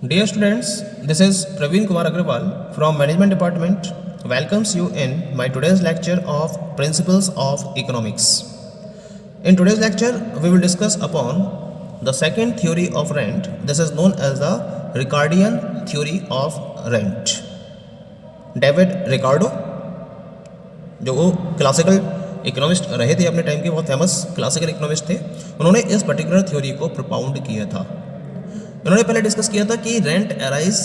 Dear students, this is Praveen Kumar Agrawal from Management Department. Welcomes you in my today's lecture of Principles of Economics. In today's lecture, we will discuss upon the second theory of rent. This is known as the Ricardian theory of rent. David Ricardo जो वो classical economist रहे थे अपने time के, बहुत famous classical economist थे, उन्होंने इस पर्टिकुलर थ्योरी को प्रोपाउंड किया था। उन्होंने पहले डिस्कस किया था कि रेंट अराइज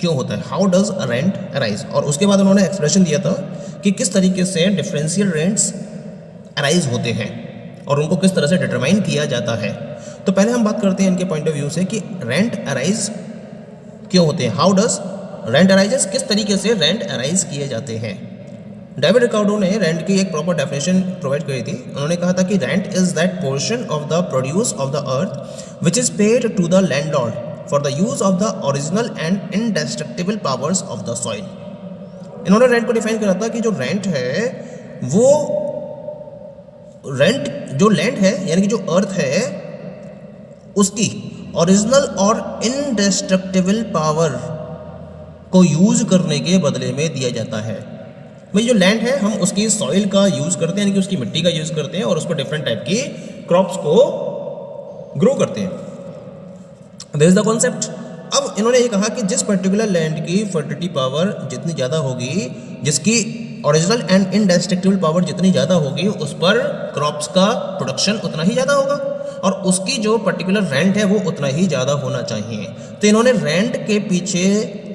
क्यों होता है, हाउ डज रेंट अराइज, और उसके बाद उन्होंने एक्सप्रेशन दिया था कि किस तरीके से डिफरेंशियल रेंट्स अराइज होते हैं और उनको किस तरह से डिटरमाइन किया जाता है। तो पहले हम बात करते हैं इनके पॉइंट ऑफ व्यू से कि रेंट अराइज क्यों होते हैं, हाउ डज रेंट अराइजेस, किस तरीके से रेंट अराइज किए जाते हैं। डेविड रिकार्डो ने रेंट की एक प्रॉपर डेफिनेशन प्रोवाइड करी थी। उन्होंने कहा था कि rent is that portion of the produce of the earth which is paid to the landlord for the use of the original and indestructible powers of the soil. इन्होंने rent को define करा था कि जो रेंट है वो rent जो land है यानी कि जो अर्थ है उसकी ओरिजिनल और इनडेस्ट्रक्टिबल पावर को यूज करने के बदले में दिया जाता है। भाई जो लैंड है हम उसकी सॉइल का यूज करते हैं यानी कि उसकी मिट्टी का यूज करते हैं और उस पर डिफरेंट टाइप की क्रॉप्स को ग्रो करते हैं। This is the concept. अब इन्होंने ये कहा कि जिस पर्टिकुलर लैंड की फर्टिलिटी पावर जितनी ज़्यादा होगी, जिसकी ओरिजिनल एंड इनडेस्ट्रक्टिबल पावर जितनी ज़्यादा होगी, उस पर क्रॉप्स का प्रोडक्शन उतना ही ज़्यादा होगा और उसकी जो पर्टिकुलर रेंट है वो उतना ही ज़्यादा होना चाहिए। तो इन्होंने रेंट के पीछे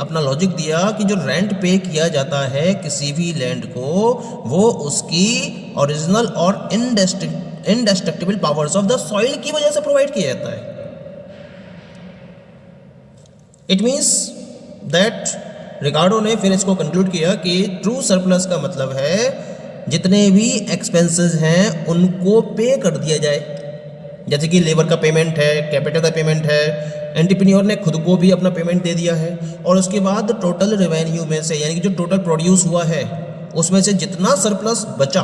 अपना लॉजिक दिया कि जो रेंट पे किया जाता है किसी भी लैंड को, वो उसकी ओरिजिनल और इनडेस्ट्रक्टिबल पावर्स ऑफ द सॉइल की वजह से प्रोवाइड किया जाता है। इट मीन्स दैट रिकार्डो ने फिर इसको कंक्लूड किया कि ट्रू सरप्लस का मतलब है जितने भी एक्सपेंसेस हैं उनको पे कर दिया जाए, जैसे कि लेबर का पेमेंट है, कैपिटल का पेमेंट है, एंटरप्रेन्योर ने खुद को भी अपना पेमेंट दे दिया है, और उसके बाद टोटल रेवेन्यू में से यानी कि जो टोटल प्रोड्यूस हुआ है उसमें से जितना सरप्लस बचा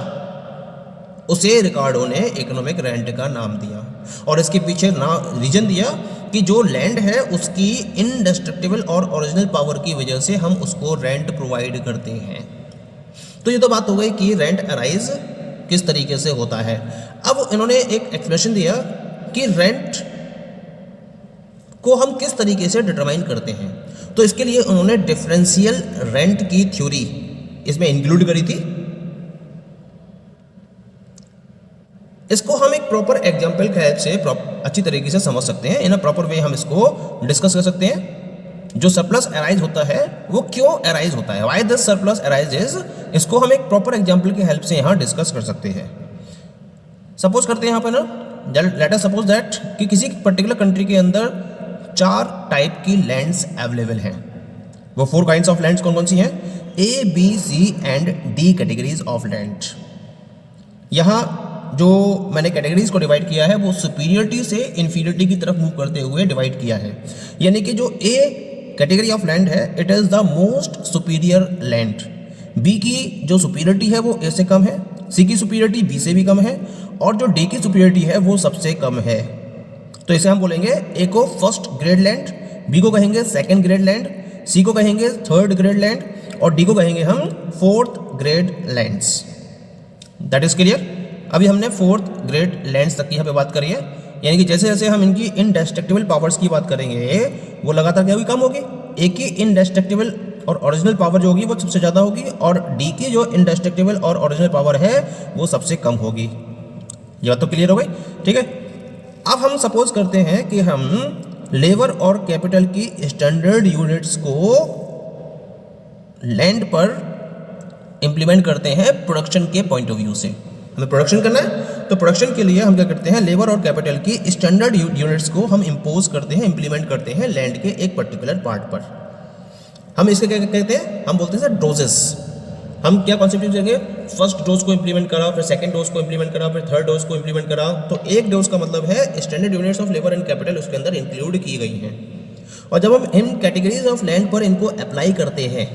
उसे रिकार्डो ने इकोनॉमिक रेंट का नाम दिया और इसके पीछे रीजन दिया कि जो लैंड है उसकी इनडेस्ट्रक्टिबल और ओरिजिनल पावर की वजह से हम उसको रेंट प्रोवाइड करते हैं। तो ये तो बात हो गई कि रेंट अराइज किस तरीके से होता है। अब इन्होंने एक एक्सप्लेनेशन दिया कि रेंट को हम किस तरीके से डिटरमाइन करते हैं। तो इसके लिए उन्होंने डिफरेंशियल रेंट की थ्योरी इसमें इंक्लूड करी थी। इसको हम एक प्रॉपर एग्जाम्पल के हेल्प से अच्छी तरीके से समझ सकते हैं। इन अ प्रॉपर वे हम इसको डिस्कस कर सकते हैं। जो सरप्लस अराइज होता है वो क्यों अराइज होता है, व्हाई दिस सरप्लस अराइजेस, इसको हम एक प्रॉपर एग्जाम्पल के हेल्प से यहाँ डिस्कस कर सकते हैं। सपोज करते हैं यहाँ पे ना, लेट अस सपोज दैट कि किसी पर्टिकुलर कंट्री के अंदर 4 टाइप की लैंड्स अवेलेबल हैं। वो 4 काइंड्स ऑफ लैंड्स कौन कौन सी हैं? A, B, C and D categories of land. यहाँ जो मैंने कैटेगरीज को डिवाइड किया है वो सुपीरियरिटी से इन्फीरियरिटी की तरफ मूव करते हुए डिवाइड किया है। यानी कि जो A कैटेगरी ऑफ लैंड है it is the most superior land, B की जो सुपीरियरिटी है वो A से कम है, C की सुपीरियरिटी B से भी कम है और जो D की सुपीरियरिटी है वो सबसे कम है। तो इसे हम बोलेंगे A को फर्स्ट ग्रेड लैंड, B को कहेंगे सेकंड ग्रेड लैंड, C को कहेंगे थर्ड ग्रेड लैंड और D को कहेंगे हम fourth grade lands. That is clear. अभी हमने फोर्थ ग्रेड लैंड्स तक की यहाँ पे बात करी है, यानी कि जैसे जैसे हम इनकी इनडेस्ट्रक्टिबल पावर्स की बात करेंगे वो लगातार क्या होगी, कम होगी। ए की इनडेस्ट्रक्टिबल और ओरिजिनल पावर जो होगी वो सबसे ज़्यादा होगी और डी की जो इनडेस्ट्रक्टिबल और ओरिजिनल पावर है वो सबसे कम होगी। ये बात तो क्लियर हो गई, ठीक है। अब हम सपोज करते हैं कि हम लेबर और कैपिटल की स्टैंडर्ड यूनिट्स को लैंड पर इंप्लीमेंट करते हैं प्रोडक्शन के पॉइंट ऑफ व्यू से। हमें प्रोडक्शन करना है तो प्रोडक्शन के लिए हम क्या करते हैं, लेबर और कैपिटल की स्टैंडर्ड यूनिट्स को हम इंपोज करते हैं, इंप्लीमेंट करते हैं लैंड के एक पर्टिकुलर पार्ट पर। हम इसके क्या कहते हैं, हम बोलते हैं सर डोजेस। हम क्या कॉन्सेप्ट यूज करेंगे, फर्स्ट डोज को इंप्लीमेंट करा, फिर सेकंड डोज को इंप्लीमेंट करा, फिर थर्ड डोज को इंप्लीमेंट करा। तो एक डोज का मतलब है standard units of labour and capital उसके अंदर इंक्लूड की गई हैं। और जब हम इन कैटेगरीज ऑफ लैंड पर इनको अप्लाई करते हैं,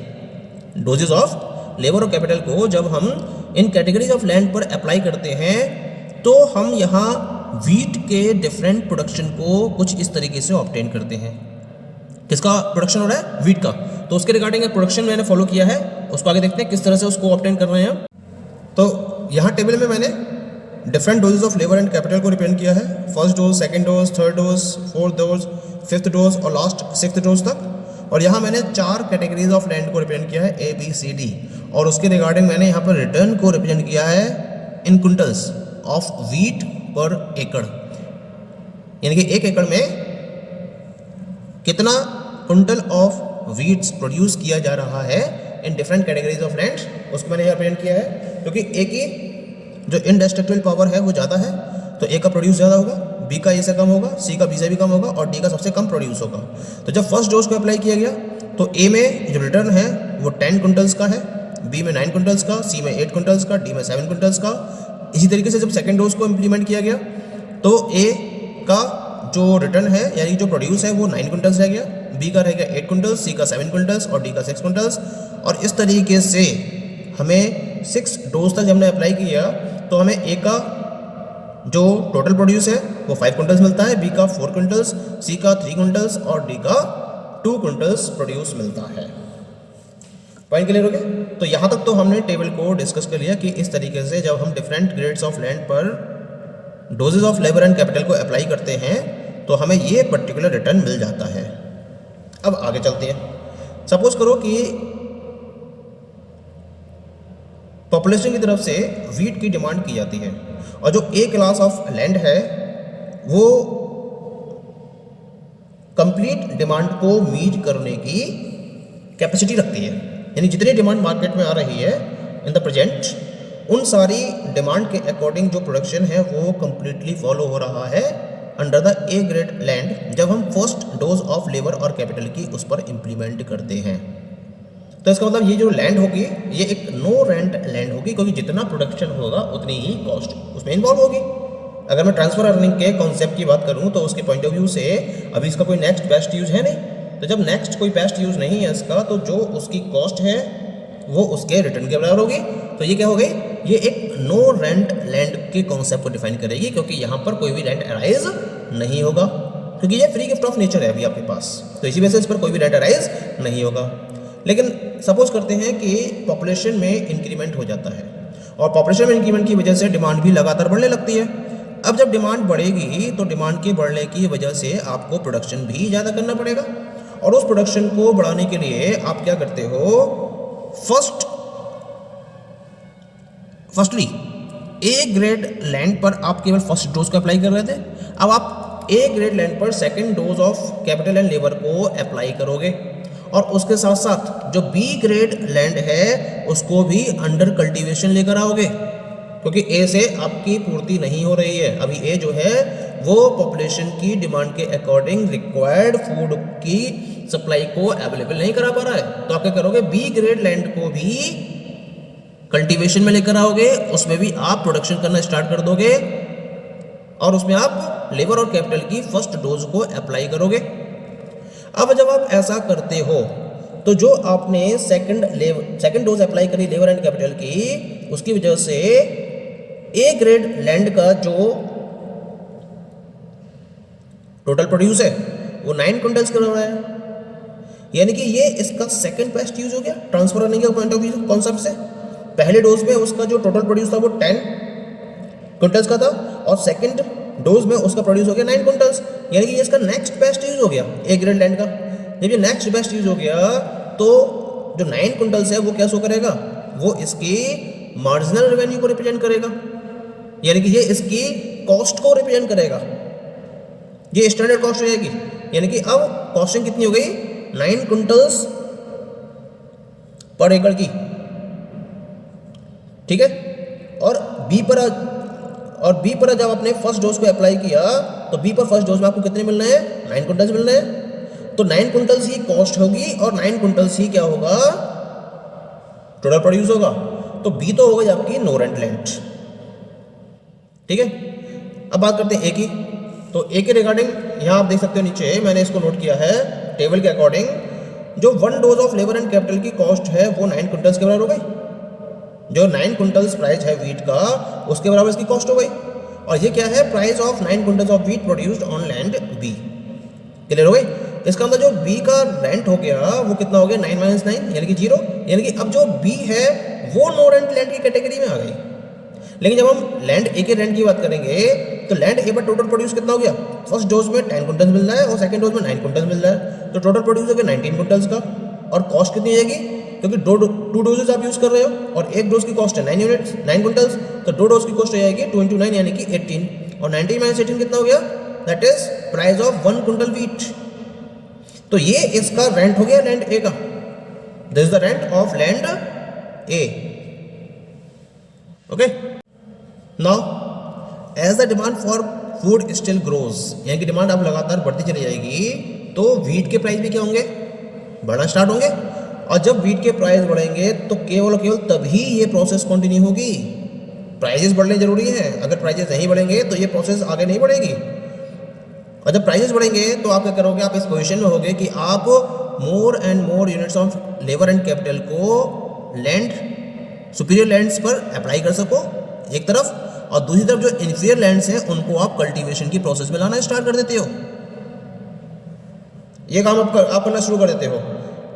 डोजेज ऑफ लेबर और कैपिटल को जब हम इन कैटेगरीज ऑफ लैंड पर अप्लाई करते हैं तो हम यहाँ वीट के डिफरेंट प्रोडक्शन को कुछ इस तरीके से ऑब्टेन करते हैं। किसका प्रोडक्शन हो रहा है, वीट का। तो उसके रिगार्डिंग एक प्रोडक्शन मैंने फॉलो किया है, उसको आगे देखते हैं किस तरह से उसको ऑब्टेन कर रहे हैं। तो यहाँ टेबल में मैंने different doses of labour and capital को रिप्रेजेंट किया है, first dose, second dose, third dose, fourth dose, fifth dose और लास्ट सिक्स्थ डोज तक। और यहाँ मैंने 4 कैटेगरीज ऑफ लैंड को रिप्रेजेंट किया है, A, B, C, D। और उसके रिगार्डिंग मैंने यहाँ पर रिटर्न को रिप्रेजेंट किया है इन क्विंटल्स ऑफ वीट पर एकड़, यानी कि 1 एकड़ में कितना क्विंटल ऑफ वीट्स प्रोड्यूस किया जा रहा है in different categories of land, उसको मैंने यहाँ रिप्रेजेंट किया है। क्योंकि ए की जो इंडेस्ट्रक्टिबल पावर है वो ज़्यादा है, तो ए का प्रोड्यूस ज़्यादा होगा, बी का ए से कम होगा, सी का बी से भी कम होगा और डी का सबसे कम प्रोड्यूस होगा। तो जब फर्स्ट डोज को अप्लाई किया गया तो ए में जो रिटर्न है वो 10 क्विंटल्स का है, बी में 9 क्विंटल्स का, सी में 8 क्विंटल्स का, डी में 7 क्विंटल्स का। इसी तरीके से जब सेकेंड डोज को इम्प्लीमेंट किया गया तो ए का जो रिटर्न है यानी जो प्रोड्यूस है वो 9 क्विंटल्स रह गया, बी का रह गया 8 क्विंटल्स, सी का 7 क्विंटल्स और डी का 6 क्विंटल्स। और इस तरीके से हमें 6 डोज तक जब हमने अप्लाई किया तो हमें ए का जो टोटल प्रोड्यूस है वो 5 क्विंटल्स मिलता है, बी का 4 क्विंटल्स, सी का 3 क्विंटल्स और डी का 2 क्विंटल्स प्रोड्यूस मिलता है। पॉइंट क्लियर हो गया? तो यहाँ तक तो हमने टेबल को डिस्कस कर लिया कि इस तरीके से जब हम डिफरेंट ग्रेड्स ऑफ लैंड पर doses of labour and capital को अप्लाई करते हैं तो हमें ये पर्टिकुलर रिटर्न मिल जाता है। अब आगे चलते हैं। सपोज करो कि पॉपुलेशन की तरफ से वीट की डिमांड की जाती है और जो ए क्लास ऑफ लैंड है वो कंप्लीट डिमांड को मीट करने की कैपेसिटी रखती है, यानी जितनी डिमांड मार्केट में आ रही है इन द प्रेजेंट उन सारी डिमांड के अकॉर्डिंग जो प्रोडक्शन है वो कंप्लीटली फॉलो हो रहा है under the A grade land जब हम फर्स्ट डोज ऑफ लेबर और कैपिटल की उस पर इम्प्लीमेंट करते हैं। तो इसका मतलब ये जो लैंड होगी ये एक नो रेंट लैंड होगी, क्योंकि जितना प्रोडक्शन होगा उतनी ही कॉस्ट उसमें इन्वॉल्व होगी। अगर मैं ट्रांसफर अर्निंग के कॉन्सेप्ट की बात करूँ तो उसके पॉइंट ऑफ व्यू से अभी इसका कोई नेक्स्ट बेस्ट यूज है नहीं, तो जब नेक्स्ट कोई बेस्ट यूज नहीं है इसका तो जो उसकी कॉस्ट है वो उसके रिटर्न के बराबर होगी। तो ये क्या हो गई, ये एक नो रेंट लैंड के कॉन्सेप्ट को डिफाइन करेगी, क्योंकि यहाँ पर कोई भी रेंट अराइज नहीं होगा, क्योंकि ये फ्री गिफ्ट ऑफ नेचर है अभी आपके पास, तो इसी वजह से इस पर कोई भी रेंट अराइज नहीं होगा। लेकिन सपोज करते हैं कि पॉपुलेशन में इंक्रीमेंट हो जाता है और पॉपुलेशन में इंक्रीमेंट की वजह से डिमांड भी लगातार बढ़ने लगती है। अब जब डिमांड बढ़ेगी तो डिमांड के बढ़ने की वजह से आपको प्रोडक्शन भी ज़्यादा करना पड़ेगा, और उस प्रोडक्शन को बढ़ाने के लिए आप क्या करते हो, फर्स्टली ए ग्रेड लैंड पर आप केवल फर्स्ट डोज को अप्लाई कर रहे थे, अब आप ए ग्रेड लैंड पर second dose of capital and labour को अप्लाई करोगे, और उसके साथ साथ जो बी ग्रेड लैंड है उसको भी अंडर कल्टीवेशन लेकर आओगे, क्योंकि ए से आपकी पूर्ति नहीं हो रही है। अभी ए जो है वो पॉपुलेशन की डिमांड के अकॉर्डिंग रिक्वायर्ड फूड की सप्लाई को अवेलेबल नहीं करा पा रहा है। तो आप क्या करोगे, बी ग्रेड लैंड को भी कल्टीवेशन में लेकर आओगे, उसमें भी आप प्रोडक्शन करना स्टार्ट कर दोगे और उसमें आप लेबर और कैपिटल की फर्स्ट डोज को अप्लाई करोगे। अब जब आप ऐसा करते हो तो जो आपने सेकंड डोज अप्लाई करी लेबर एंड कैपिटल की, उसकी वजह से ए ग्रेड लैंड का जो टोटल प्रोड्यूस है वो 9 क्विंटल्स कर रहा है, यानी कि ये इसका सेकंड बेस्ट यूज हो गया ट्रांसफर अर्निंग के पॉइंट ऑफ व्यू कॉन्सेप्ट से। पहले डोज में उसका जो टोटल प्रोड्यूस था वो 10 क्विंटल्स का था और सेकंड डोज में उसका प्रोड्यूस हो गया 9 क्विंटल्स, यानी कि ये इसका नेक्स्ट बेस्ट यूज हो गया ए ग्रेड लैंड का। जब ये नेक्स्ट बेस्ट यूज हो गया तो जो 9 क्विंटल्स है वो क्या शो करेगा, वो इसकी मार्जिनल रेवेन्यू को रिप्रेजेंट करेगा, यानी कि ये इसकी कॉस्ट को रिप्रेजेंट करेगा, ये स्टैंडर्ड कॉस्ट रहेगी। यानी कि अब कॉस्टिंग कितनी हो गई, 9 क्विंटल्स पर एकड़ की, ठीक है। और बी पर जब आपने फर्स्ट डोज को अप्लाई किया तो बी पर फर्स्ट डोज में आपको कितने मिलने हैं, 9 क्विंटल्स मिलने हैं। तो 9 क्विंटल्स ही कॉस्ट होगी और 9 क्विंटल्स ही क्या होगा, टोटल प्रोड्यूस होगा। तो बी तो होगा आपकी नो रेंट लैंड, ठीक है। अब बात करते हैं ए की। तो ए के रिगार्डिंग यहाँ आप देख सकते हो नीचे मैंने इसको नोट किया है टेबल के अकॉर्डिंग, जो 1 dose of labour and capital की कॉस्ट है वो 9 क्विंटल्स के बराबर हो गई। जो 9 क्विंटल्स प्राइस है वीट का उसके बराबर इसकी कॉस्ट हो गई, और ये क्या है, price of 9 quintals of wheat produced on land B. Clear हो गई। इसका मतलब जो बी का रेंट हो गया वो कितना हो गया 9 - 9 यानी कि 0, यानी कि अब जो बी है वो नो रेंट लैंड की कैटेगरी में आ गई। लेकिन जब हम लैंड ए के रेंट की बात करेंगे तो लैंड ए पर टोटल प्रोड्यूस कितना हो गया, फर्स्ट डोज में 10 क्विंटल्स मिल रहा है और सेकंड डोज में 9 क्विंटल्स मिल रहा है, तो टोटल प्रोड्यूस हो गया 19 क्विंटल्स का। और कॉस्ट कितनी आएगी, क्योंकि टू डोजेज आप यूज कर रहे हो और एक डोज की कॉस्ट है 9 यूनिट्स 9 क्विंटल्स, तो 2 डोज की कॉस्ट हो जाएगी 2 × 9 यानी कि 18, और 19 - 18 कितना हो गया, that is price of 1 quintal wheat. तो ये इसका रेंट हो गया लैंड ए का, this is the rent of land A. Okay, now as the demand for food still grows, यानी कि डिमांड अब लगातार बढ़ती चली जाएगी, तो व्हीट के प्राइस भी क्या होंगे, बढ़ना स्टार्ट होंगे। और जब व्हीट के प्राइस बढ़ेंगे तो केवल तभी ये प्रोसेस कंटिन्यू होगी। प्राइसेस बढ़ने जरूरी है, अगर प्राइसेस नहीं बढ़ेंगे तो ये प्रोसेस आगे नहीं बढ़ेगी। और जब प्राइसेस बढ़ेंगे तो आप क्या करोगे, आप इस पोजीशन में होगे कि आप more and more units of labour and capital को लैंड सुपीरियर लैंड्स पर अप्लाई कर सको एक तरफ, और दूसरी तरफ जो इन्फीरियर लैंड्स हैं उनको आप कल्टीवेशन की प्रोसेस में लाना स्टार्ट कर देते हो। ये काम आप करना शुरू कर देते हो।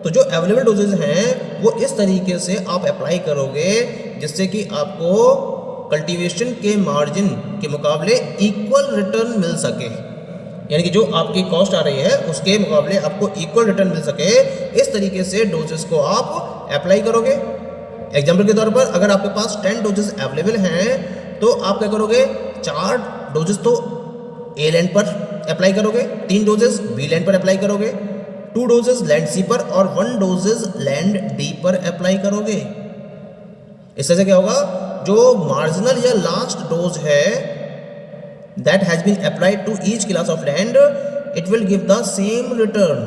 तो जो अवेलेबल डोजेज हैं वो इस तरीके से आप अप्लाई करोगे जिससे कि आपको कल्टीवेशन के मार्जिन के मुकाबले इक्वल रिटर्न मिल सके, यानी कि जो आपकी कॉस्ट आ रही है उसके मुकाबले आपको इक्वल रिटर्न मिल सके। इस तरीके से डोजेस को आप अप्लाई करोगे। एग्जाम्पल के तौर पर अगर आपके पास 10 डोजेस अवेलेबल हैं तो आप क्या करोगे, 4 डोजेस तो ए लैंड पर अप्लाई करोगे, 3 डोजेस बी लैंड पर अप्लाई करोगे, 2 डोजेस लैंड सी पर और 1 डोजेस लैंड डी पर अप्लाई करोगे। इससे से क्या होगा, जो मार्जिनल या लास्ट डोज है that has been applied to each class of land, it will give the same return.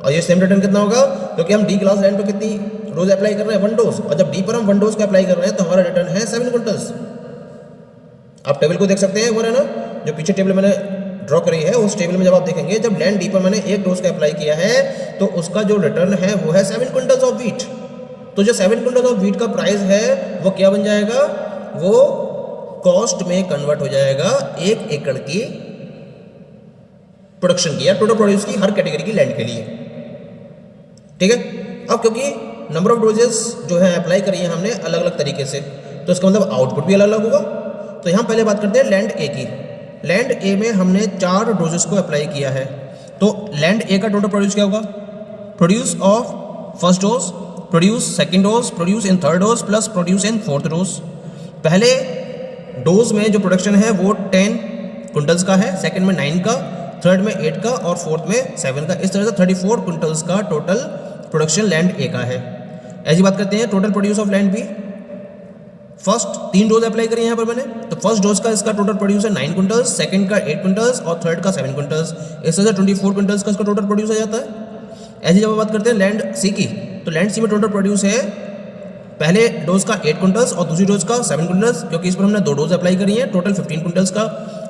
और ये सेम रिटर्न कितना होगा, क्योंकि हम डी क्लास लैंड पर कितनी डोज अप्लाई कर रहे हैं, 1 डोज, और जब डी पर हम 1 डोज का अप्लाई कर रहे हैं तो हमारा रिटर्न है 7 क्विंटल्स। आप टेबल को देख सकते हैं, वो है ना जो पीछे टेबल मैंने ड्रॉ करी है, उस टेबल में जब आप देखेंगे जब लैंड डी पर मैंने 1 डोज का अप्लाई किया है तो उसका जो रिटर्न है वो है 7 क्विंटल्स ऑफ व्हीट। तो जो 7 क्विंटल्स ऑफ व्हीट का प्राइस है वो क्या बन जाएगा, वो कॉस्ट में कन्वर्ट हो जाएगा 1 एकड़ की प्रोडक्शन की या टोटल प्रोड्यूस की हर कैटेगरी की लैंड के लिए। ठीक है, अब क्योंकि नंबर ऑफ डोजेस जो है अप्लाई करी है हमने अलग अलग तरीके से, तो इसका मतलब आउटपुट भी अलग अलग होगा। तो यहाँ पहले बात करते हैं लैंड ए की। लैंड ए में हमने 4 डोजेस को अप्लाई किया है, तो लैंड ए का टोटल प्रोड्यूस क्या होगा, produce of first dose, produce second dose, produce in third dose plus produce in fourth dose. पहले डोज में जो प्रोडक्शन है वो 10 क्विंटल्स का है, सेकंड में 9 का, थर्ड में 8 का और फोर्थ में 7 का। इस तरह से 34 क्विंटल्स का टोटल प्रोडक्शन लैंड ए का है। ऐसी बात करते हैं total produce of land B. First 3 dose apply करी यहाँ पर मैंने, तो फर्स्ट डोज का इसका टोटल प्रोड्यूस है 9 क्विंटल्स, सेकंड का 8 क्विंटल्स और थर्ड का 7 क्विंटल्स। इस तरह से 24 क्विंटल्स का इसका टोटल प्रोड्यूस हो जाता है। ऐसी जब बात करते हैं लैंड सी की, तो लैंड सी में टोटल प्रोड्यूस है पहले डोज का 8 क्विंटल्स और दूसरी डोज का 7 क्विंटल्स, क्योंकि इस पर हमने 2 डोज अप्लाई करी है। टोटल 15 क्विंटल्स का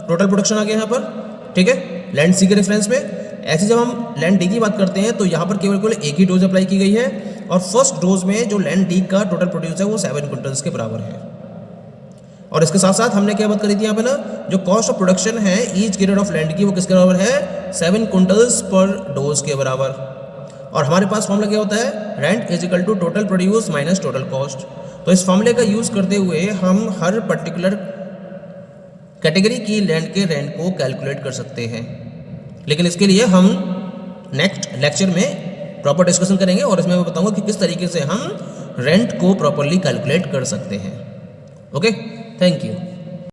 टोटल प्रोडक्शन आ गया यहाँ पर। ठीक है, लैंड सी के रेफरेंस में। ऐसे जब हम लैंड डी की बात करते हैं तो यहाँ पर केवल एक ही डोज अप्लाई की गई है और फर्स्ट डोज में जो लैंड डी का टोटल प्रोड्यूस है वो 7 क्विंटल्स के बराबर है। और इसके साथ साथ हमने क्या बात करी थी यहाँ पे ना, जो कॉस्ट ऑफ प्रोडक्शन है ईच ग्रेड ऑफ लैंड की वो किसके बराबर है, 7 क्विंटल्स पर डोज के बराबर। और हमारे पास फॉर्मूला क्या होता है, rent is equal to total produce minus total cost. तो इस फॉर्मूले का यूज करते हुए हम हर पर्टिकुलर कैटेगरी की लैंड के रेंट को कैलकुलेट कर सकते हैं। लेकिन इसके लिए हम नेक्स्ट लेक्चर में प्रॉपर डिस्कशन करेंगे और इसमें मैं बताऊंगा कि किस तरीके से हम रेंट को प्रॉपरली कैलकुलेट कर सकते हैं। Okay, thank you.